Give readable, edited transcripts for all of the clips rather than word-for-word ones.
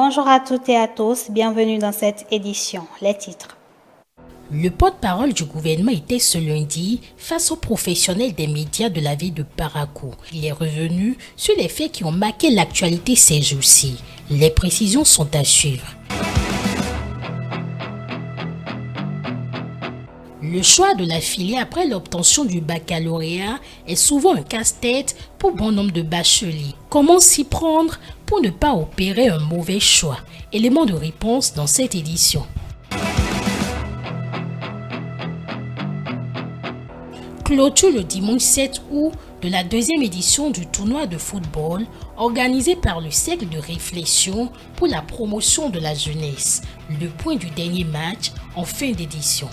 Bonjour à toutes et à tous, bienvenue dans cette édition. Les titres. Le porte-parole du gouvernement était ce lundi face aux professionnels des médias de la ville de Parakou. Il est revenu sur les faits qui ont marqué l'actualité ces jours-ci. Les précisions sont à suivre. Le choix de la filière après l'obtention du baccalauréat est souvent un casse-tête pour bon nombre de bacheliers. Comment s'y prendre pour ne pas opérer un mauvais choix? Élément de réponse dans cette édition. Clôture le dimanche 7 août de la deuxième édition du tournoi de football organisé par le Cercle de réflexion pour la promotion de la jeunesse. Le point du dernier match en fin d'édition.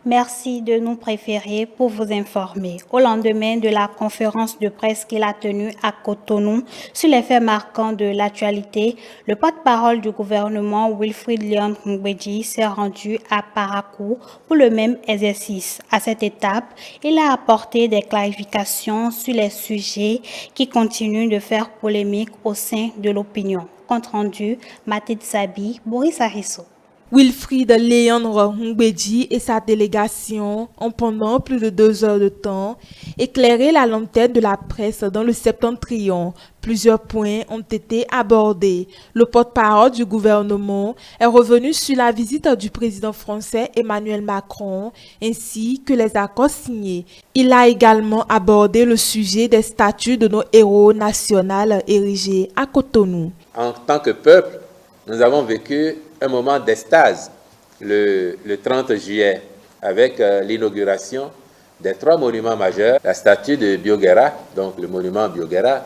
Merci de nous préférer pour vous informer. Au lendemain de la conférence de presse qu'il a tenue à Cotonou sur les faits marquants de l'actualité, le porte-parole du gouvernement Wilfried Léon Ngouedji s'est rendu à Parakou pour le même exercice. À cette étape, il a apporté des clarifications sur les sujets qui continuent de faire polémique au sein de l'opinion. Compte rendu, Mathilde Sabi, Boris Arisso. Wilfried Léon Ngouedji et sa délégation ont pendant plus de 2 heures de temps éclairé la lanterne de la presse dans le septentrion. Plusieurs points ont été abordés. Le porte-parole du gouvernement est revenu sur la visite du président français Emmanuel Macron ainsi que les accords signés. Il a également abordé le sujet des statues de nos héros nationaux érigés à Cotonou. En tant que peuple, nous avons vécu un moment d'extase le 30 juillet avec l'inauguration des 3 monuments majeurs, la statue de Bioguera, donc le monument Bioguera,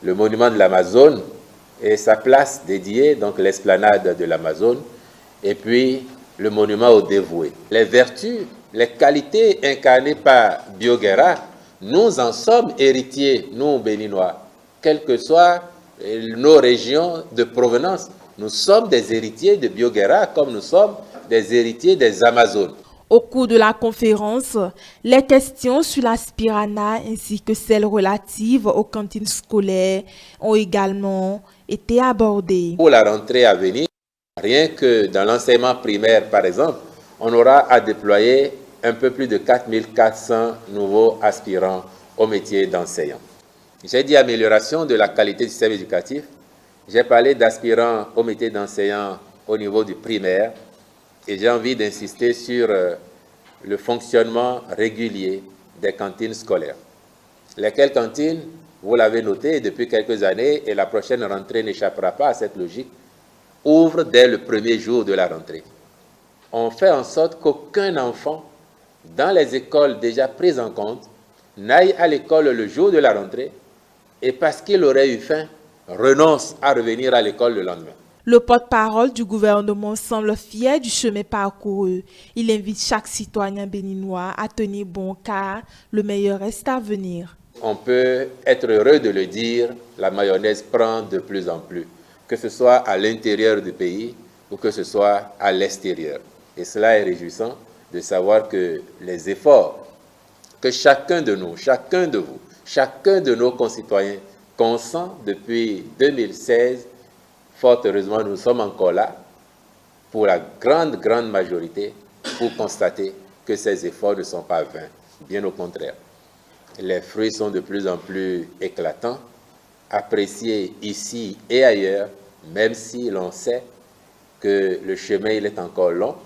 le monument de l'Amazone et sa place dédiée, donc l'esplanade de l'Amazone, et puis le monument aux dévoués. Les vertus, les qualités incarnées par Bioguera, nous en sommes héritiers, nous Béninois, quelles que soient nos régions de provenance. Nous sommes des héritiers de Bioguera comme nous sommes des héritiers des Amazones. Au cours de la conférence, les questions sur l'aspirana ainsi que celles relatives aux cantines scolaires ont également été abordées. Pour la rentrée à venir, rien que dans l'enseignement primaire par exemple, on aura à déployer un peu plus de 4400 nouveaux aspirants au métier d'enseignant. J'ai dit amélioration de la qualité du système éducatif. J'ai parlé d'aspirants au métier d'enseignant au niveau du primaire et j'ai envie d'insister sur le fonctionnement régulier des cantines scolaires. Lesquelles cantines, vous l'avez noté depuis quelques années et la prochaine rentrée n'échappera pas à cette logique, ouvrent dès le premier jour de la rentrée. On fait en sorte qu'aucun enfant dans les écoles déjà prises en compte n'aille à l'école le jour de la rentrée et parce qu'il aurait eu faim, renonce à revenir à l'école le lendemain. Le porte-parole du gouvernement semble fier du chemin parcouru. Il invite chaque citoyen béninois à tenir bon car le meilleur reste à venir. On peut être heureux de le dire, la mayonnaise prend de plus en plus, que ce soit à l'intérieur du pays ou que ce soit à l'extérieur. Et cela est réjouissant de savoir que les efforts que chacun de nous, chacun de vous, chacun de nos concitoyens consent depuis 2016, fort heureusement nous sommes encore là, pour la grande majorité, pour constater que ces efforts ne sont pas vains, bien au contraire. Les fruits sont de plus en plus éclatants, appréciés ici et ailleurs, même si l'on sait que le chemin il est encore long.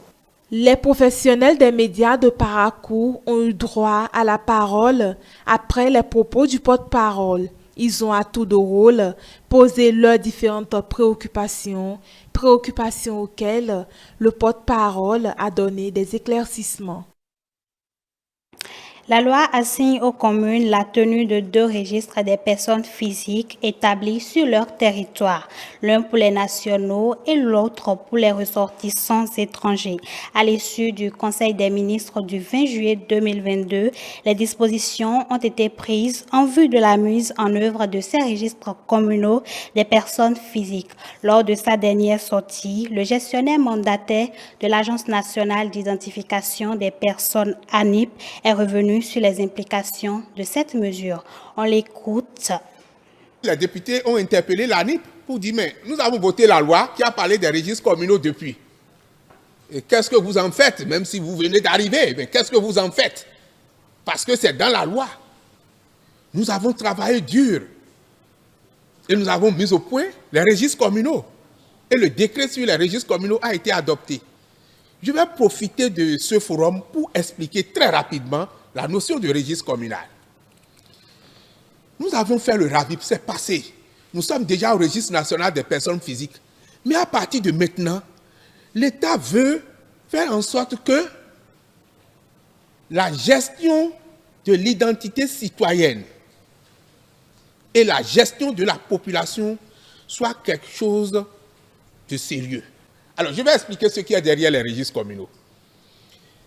Les professionnels des médias de Parakou ont eu droit à la parole après les propos du porte-parole. Ils ont à tour de rôle posé leurs différentes préoccupations auxquelles le porte-parole a donné des éclaircissements. La loi assigne aux communes la tenue de 2 registres des personnes physiques établies sur leur territoire, l'un pour les nationaux et l'autre pour les ressortissants étrangers. À l'issue du Conseil des ministres du 20 juillet 2022, les dispositions ont été prises en vue de la mise en œuvre de ces registres communaux des personnes physiques. Lors de sa dernière sortie, le gestionnaire mandataire de l'Agence nationale d'identification des personnes ANIP est revenu sur les implications de cette mesure. On l'écoute. Les députés ont interpellé l'ANIP pour dire, mais nous avons voté la loi qui a parlé des registres communaux depuis. Et qu'est-ce que vous en faites, même si vous venez d'arriver, mais qu'est-ce que vous en faites? Parce que c'est dans la loi. Nous avons travaillé dur et nous avons mis au point les registres communaux. Et le décret sur les registres communaux a été adopté. Je vais profiter de ce forum pour expliquer très rapidement la notion de registre communal. Nous avons fait le RAVIP, c'est passé. Nous sommes déjà au registre national des personnes physiques. Mais à partir de maintenant, l'État veut faire en sorte que la gestion de l'identité citoyenne et la gestion de la population soit quelque chose de sérieux. Alors, je vais expliquer ce qu'il y a derrière les registres communaux.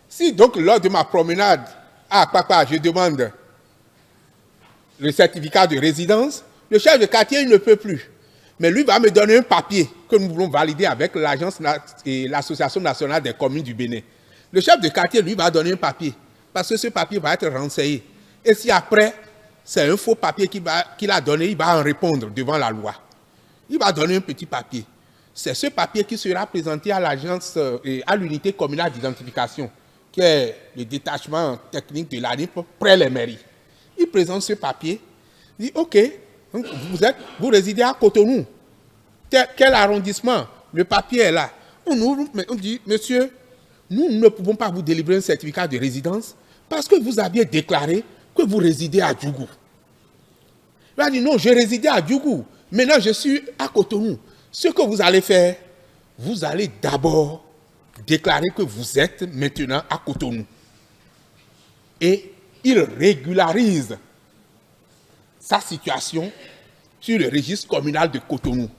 Si donc, lors de ma promenade à Papa, je demande le certificat de résidence, le chef de quartier, il ne peut plus. Mais lui va me donner un papier que nous voulons valider avec l'Agence et l'Association nationale des communes du Bénin. Le chef de quartier, lui, va donner un papier, parce que ce papier va être renseigné. Et si après, c'est un faux papier qu'il a donné, il va en répondre devant la loi. Il va donner un petit papier. C'est ce papier qui sera présenté à l'agence et à l'unité communale d'identification, qui est le détachement technique de l'ANIP près les mairies. Il présente ce papier, il dit « Ok, vous résidez à Cotonou. Quel arrondissement? Le papier est là. » On dit « Monsieur, nous ne pouvons pas vous délivrer un certificat de résidence parce que vous aviez déclaré que vous résidez à Djougou. » Il a dit « Non, je résidais à Djougou. Maintenant, je suis à Cotonou. » Ce que vous allez faire, vous allez d'abord déclarer que vous êtes maintenant à Cotonou. Et il régularise sa situation sur le registre communal de Cotonou.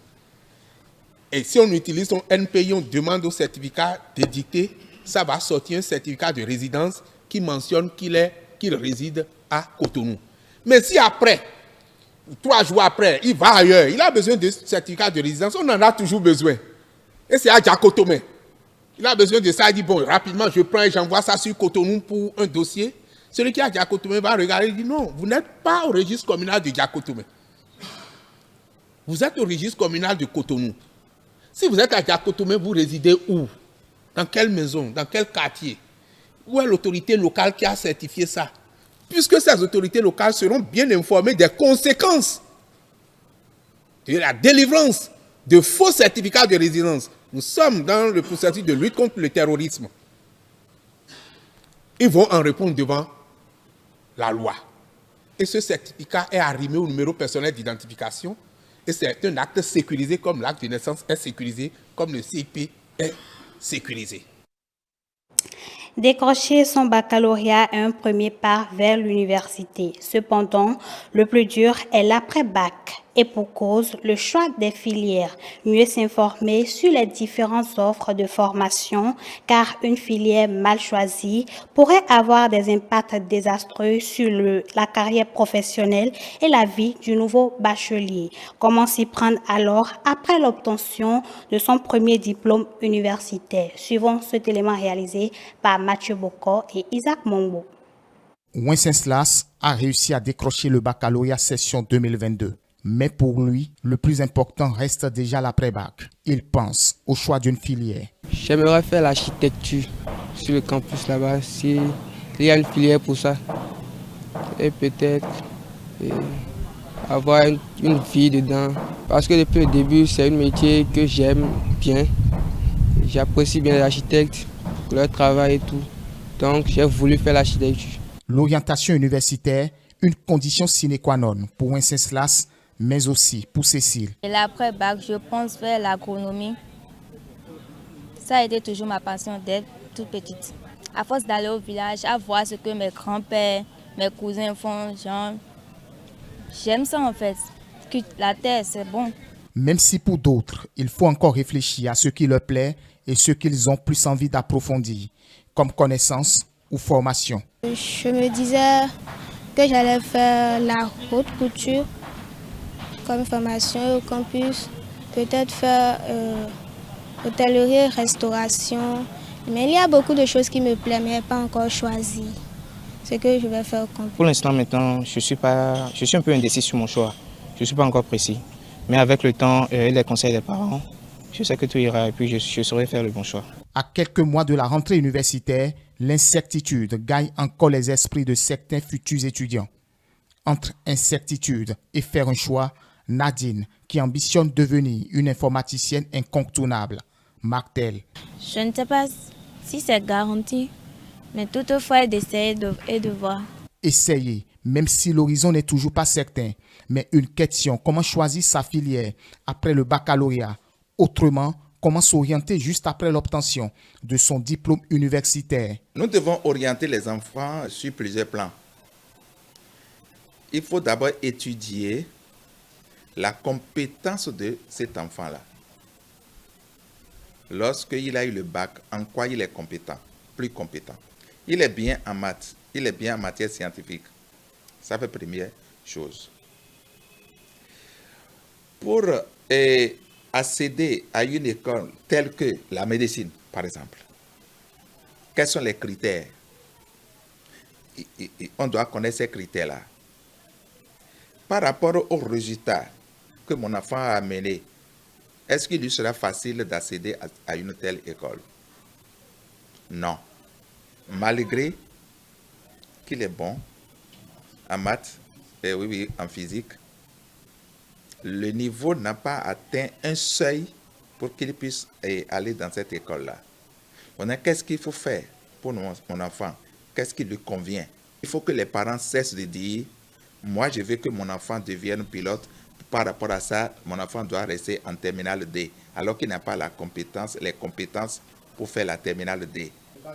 Et si on utilise son NPI, on demande au certificat d'édicter, ça va sortir un certificat de résidence qui mentionne qu'il réside à Cotonou. Mais si après, 3 jours après, il va ailleurs, il a besoin de certificat de résidence, on en a toujours besoin. Et c'est à Djakotomé. Il a besoin de ça, il dit, bon, rapidement, je prends et j'envoie ça sur Cotonou pour un dossier. Celui qui a Djakotomé va regarder et dit, non, vous n'êtes pas au registre communal de Djakotomé. Vous êtes au registre communal de Cotonou. Si vous êtes à Djakotomé, vous résidez où? Dans quelle maison? Dans quel quartier? Où est l'autorité locale qui a certifié ça? Puisque ces autorités locales seront bien informées des conséquences de la délivrance de faux certificats de résidence. Nous sommes dans le processus de lutte contre le terrorisme. Ils vont en répondre devant la loi. Et ce certificat est arrimé au numéro personnel d'identification. Et c'est un acte sécurisé comme l'acte de naissance est sécurisé, comme le CIP est sécurisé. Décrocher son baccalauréat est un premier pas vers l'université. Cependant, le plus dur est l'après-bac. Et pour cause, le choix des filières. Mieux s'informer sur les différentes offres de formation, car une filière mal choisie pourrait avoir des impacts désastreux sur la carrière professionnelle et la vie du nouveau bachelier. Comment s'y prendre alors après l'obtention de son premier diplôme universitaire? Suivons cet élément réalisé par Mathieu Boko et Isaac Mongbo. Wenceslas a réussi à décrocher le baccalauréat session 2022. Mais pour lui, le plus important reste déjà l'après-bac. Il pense au choix d'une filière. J'aimerais faire l'architecture sur le campus là-bas, s'il y a une filière pour ça. Et peut-être avoir une vie dedans. Parce que depuis le début, c'est un métier que j'aime bien. J'apprécie bien les architectes, leur travail et tout. Donc j'ai voulu faire l'architecture. L'orientation universitaire, une condition sine qua non pour Wenceslas, mais aussi pour Cécile. Et l'après-bac, je pense vers l'agronomie. Ça a été toujours ma passion d'être toute petite. À force d'aller au village, à voir ce que mes grands-pères mes cousins font, genre, j'aime ça en fait. Que la terre, c'est bon. Même si pour d'autres, il faut encore réfléchir à ce qui leur plaît et ce qu'ils ont plus envie d'approfondir, comme connaissance ou formation. Je me disais que j'allais faire la haute couture comme formation au campus, peut-être faire hôtellerie, restauration. Mais il y a beaucoup de choses qui me plaisent, mais je n'ai pas encore choisi ce que je vais faire au campus. Pour l'instant, maintenant, je suis un peu indécis sur mon choix. Je ne suis pas encore précis. Mais avec le temps et les conseils des parents, je sais que tout ira et puis je saurai faire le bon choix. À quelques mois de la rentrée universitaire, l'incertitude gagne encore les esprits de certains futurs étudiants. Entre incertitude et faire un choix, Nadine, qui ambitionne devenir une informaticienne incontournable, martèle. Je ne sais pas si c'est garanti, mais toutefois d'essayer et de voir. Essayer, même si l'horizon n'est toujours pas certain, mais une question, comment choisir sa filière après le baccalauréat? Autrement, comment s'orienter juste après l'obtention de son diplôme universitaire? Nous devons orienter les enfants sur plusieurs plans. Il faut d'abord étudier la compétence de cet enfant-là. Lorsqu'il a eu le bac, en quoi il est compétent, plus compétent. Il est bien en maths, il est bien en matière scientifique. Ça fait première chose. Pour accéder à une école telle que la médecine, par exemple, quels sont les critères? On doit connaître ces critères-là. Par rapport aux résultats que mon enfant a amenés, est-ce qu'il lui sera facile d'accéder à une telle école? Non. Malgré qu'il est bon en maths, et oui, en physique, le niveau n'a pas atteint un seuil pour qu'il puisse aller dans cette école-là. Maintenant, qu'est-ce qu'il faut faire pour mon enfant? Qu'est-ce qui lui convient? Il faut que les parents cessent de dire « Moi, je veux que mon enfant devienne pilote. Par rapport à ça, mon enfant doit rester en terminale D. » Alors qu'il n'a pas les compétences pour faire la terminale D.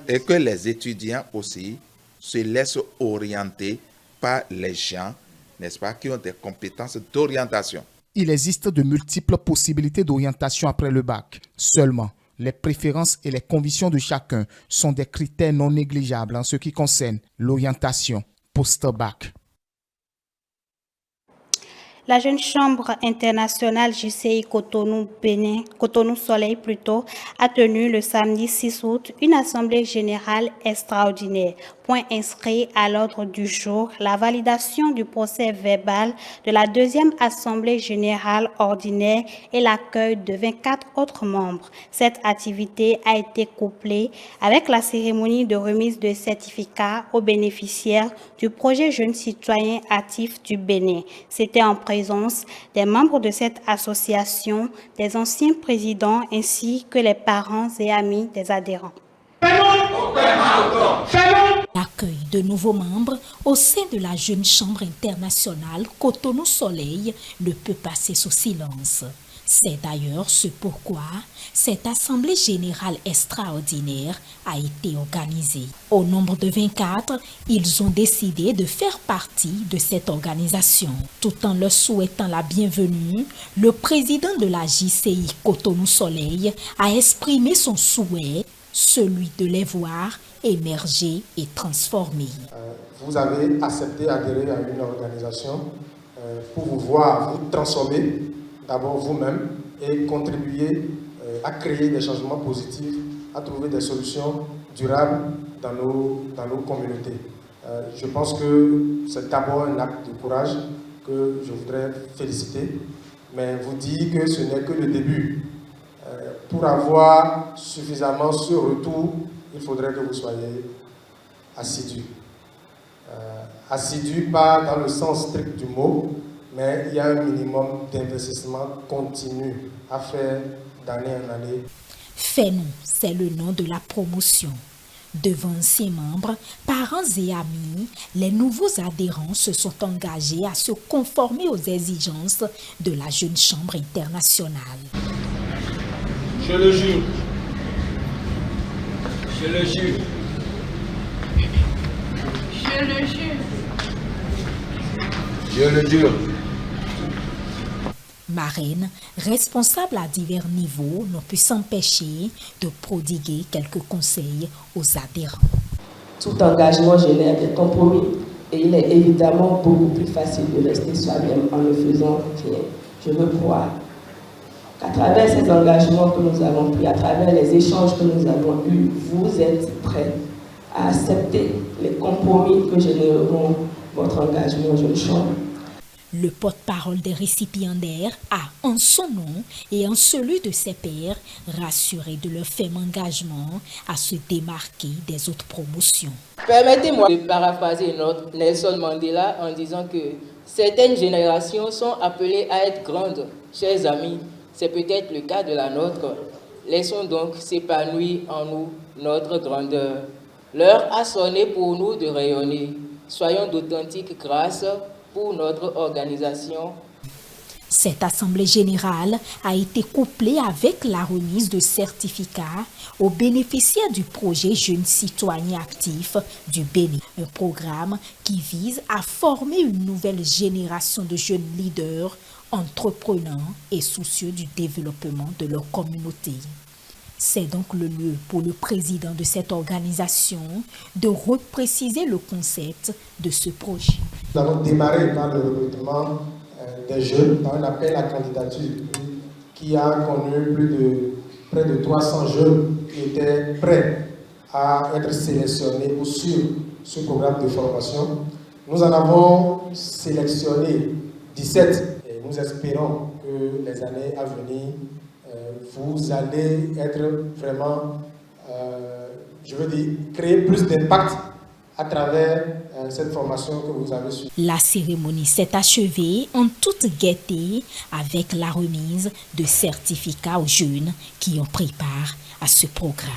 Et que les étudiants aussi se laissent orienter par les gens, n'est-ce pas, qui ont des compétences d'orientation. Il existe de multiples possibilités d'orientation après le bac. Seulement, les préférences et les convictions de chacun sont des critères non négligeables en ce qui concerne l'orientation post-bac. La jeune chambre internationale JCI Cotonou Soleil a tenu le samedi 6 août une assemblée générale extraordinaire. Point inscrit à l'ordre du jour, la validation du procès verbal de la deuxième assemblée générale ordinaire et l'accueil de 24 autres membres. Cette activité a été couplée avec la cérémonie de remise de certificats aux bénéficiaires du projet Jeunes Citoyens Actifs du Bénin. C'était en présence des membres de cette association, des anciens présidents ainsi que les parents et amis des adhérents. L'accueil de nouveaux membres au sein de la jeune chambre internationale Cotonou Soleil ne peut passer sous silence. C'est d'ailleurs ce pourquoi cette assemblée générale extraordinaire a été organisée. Au nombre de 24, ils ont décidé de faire partie de cette organisation. Tout en leur souhaitant la bienvenue, le président de la JCI Cotonou Soleil a exprimé son souhait, celui de les voir émerger et transformer. Vous avez accepté d'adhérer à une organisation pour vous voir vous transformer d'abord vous-même et contribuer à créer des changements positifs, à trouver des solutions durables dans nos communautés. Je pense que c'est d'abord un acte de courage que je voudrais féliciter, mais vous dire que ce n'est que le début. Pour avoir suffisamment ce retour, il faudrait que vous soyez assidus. Assidus, pas dans le sens strict du mot, mais il y a un minimum d'investissement continu à faire d'année en année. Fais-nous, c'est le nom de la promotion. Devant ses membres, parents et amis, les nouveaux adhérents se sont engagés à se conformer aux exigences de la jeune chambre internationale. Je le jure. Je le jure. Je le jure. Je le jure. Marraine, responsable à divers niveaux, ne peut s'empêcher de prodiguer quelques conseils aux adhérents. Tout engagement génère des compromis et il est évidemment beaucoup plus facile de rester soi-même en ne faisant rien. Je veux croire qu'à travers ces engagements que nous avons pris, à travers les échanges que nous avons eus, vous êtes prêts à accepter les compromis que généreront votre engagement jeune chambre. Le porte-parole des récipiendaires a, en son nom et en celui de ses pairs, rassuré de leur ferme engagement à se démarquer des autres promotions. Permettez-moi de paraphraser notre Nelson Mandela en disant que certaines générations sont appelées à être grandes. Chers amis, c'est peut-être le cas de la nôtre. Laissons donc s'épanouir en nous notre grandeur. L'heure a sonné pour nous de rayonner. Soyons d'authentiques grâces pour notre organisation. Cette assemblée générale a été couplée avec la remise de certificats aux bénéficiaires du projet Jeunes Citoyens Actifs du Bénin, un programme qui vise à former une nouvelle génération de jeunes leaders, entrepreneurs et soucieux du développement de leur communauté. C'est donc le lieu pour le président de cette organisation de repréciser le concept de ce projet. Nous avons démarré par le recrutement des jeunes, par un appel à candidature qui a connu près de 300 jeunes qui étaient prêts à être sélectionnés pour suivre ce programme de formation. Nous en avons sélectionné 17 et nous espérons que les années à venir, vous allez être vraiment, créer plus d'impact à travers cette formation que vous avez suivie. La cérémonie s'est achevée en toute gaieté avec la remise de certificats aux jeunes qui ont pris part à ce programme.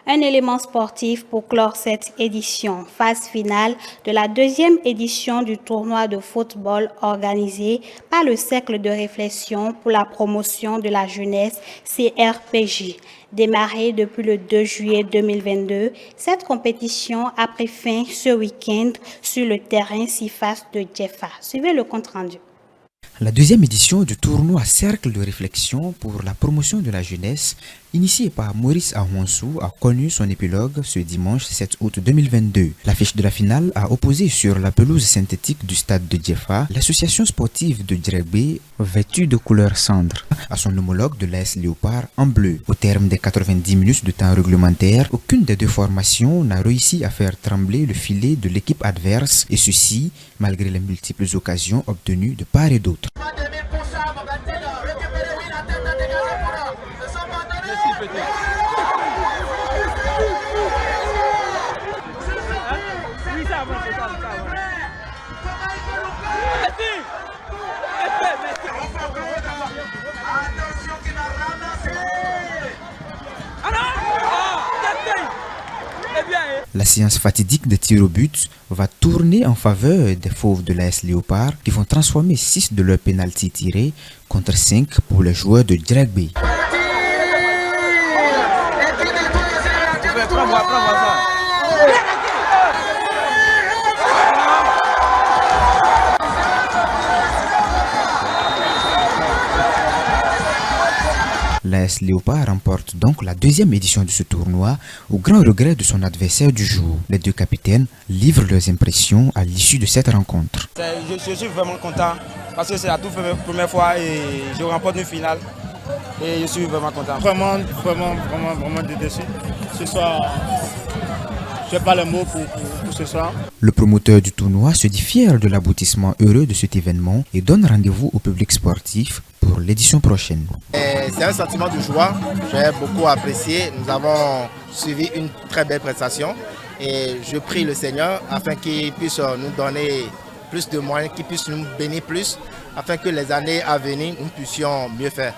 Un élément sportif pour clore cette édition, phase finale de la deuxième édition du tournoi de football organisé par le Cercle de réflexion pour la promotion de la jeunesse CRPJ. Démarrée depuis le 2 juillet 2022, cette compétition a pris fin ce week-end sur le terrain CIFAS de Djefa. Suivez le compte rendu. La deuxième édition du tournoi Cercle de réflexion pour la promotion de la jeunesse, initié par Maurice Ahouansou, a connu son épilogue ce dimanche 7 août 2022. L'affiche de la finale a opposé sur la pelouse synthétique du stade de Djefa l'association sportive de Djerebé, vêtue de couleur cendre, à son homologue de l'AS Léopard en bleu. Au terme des 90 minutes de temps réglementaire, aucune des deux formations n'a réussi à faire trembler le filet de l'équipe adverse, et ceci malgré les multiples occasions obtenues de part et d'autre. La séance fatidique des tirs au but va tourner en faveur des fauves de l'AS Léopard qui vont transformer 6 de leurs pénaltys tirés contre 5 pour les joueurs de Djerebé. L'AS Léopard remporte donc la deuxième édition de ce tournoi au grand regret de son adversaire du jour. Les deux capitaines livrent leurs impressions à l'issue de cette rencontre. Je suis vraiment content parce que c'est la toute première fois et je remporte une finale et je suis vraiment content. Vraiment déçu. Ce soir, je n'ai pas le mot pour ce soir. Le promoteur du tournoi se dit fier de l'aboutissement heureux de cet événement et donne rendez-vous au public sportif pour l'édition prochaine. C'est un sentiment de joie, j'ai beaucoup apprécié. Nous avons suivi une très belle prestation et je prie le Seigneur afin qu'il puisse nous donner plus de moyens, qu'il puisse nous bénir plus afin que les années à venir nous puissions mieux faire.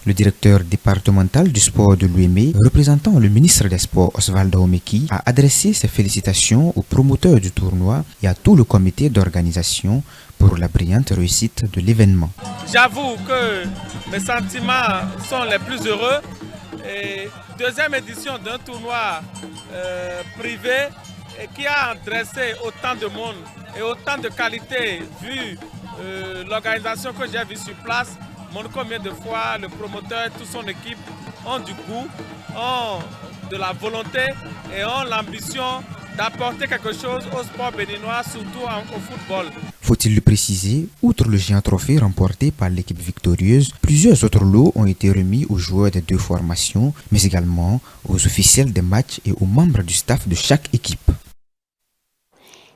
Le directeur départemental du sport de l'UEME, représentant le ministre des Sports Osvaldo Omeki, a adressé ses félicitations aux promoteurs du tournoi et à tout le comité d'organisation pour la brillante réussite de l'événement. J'avoue que mes sentiments sont les plus heureux. Et deuxième édition d'un tournoi privé et qui a dressé autant de monde et autant de qualité, vu l'organisation que j'ai vue sur place, montre combien de fois le promoteur et toute son équipe ont du goût, ont de la volonté et ont l'ambition d'apporter quelque chose au sport béninois, surtout au football. Faut-il le préciser, outre le géant trophée remporté par l'équipe victorieuse, plusieurs autres lots ont été remis aux joueurs des deux formations, mais également aux officiels des matchs et aux membres du staff de chaque équipe.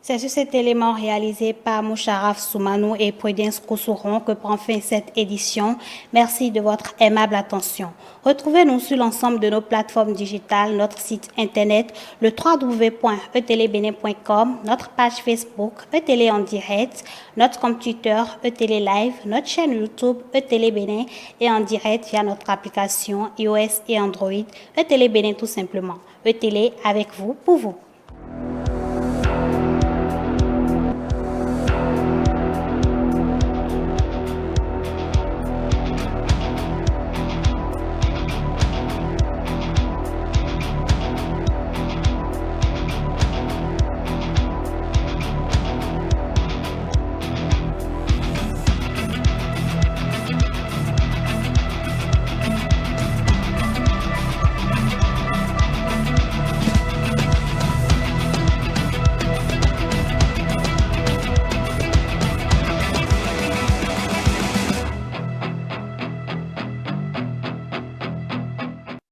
C'est sur cet élément réalisé par Moucharaf Soumanou et Prudence Koussouron que prend fin cette édition. Merci de votre aimable attention. Retrouvez-nous sur l'ensemble de nos plateformes digitales, notre site internet, le www.etelebenin.com, notre page Facebook, eTélé en direct, notre compte Twitter, eTélé Live, notre chaîne YouTube, eTélé Bénin et en direct via notre application iOS et Android, eTélé Bénin tout simplement. eTélé avec vous, pour vous.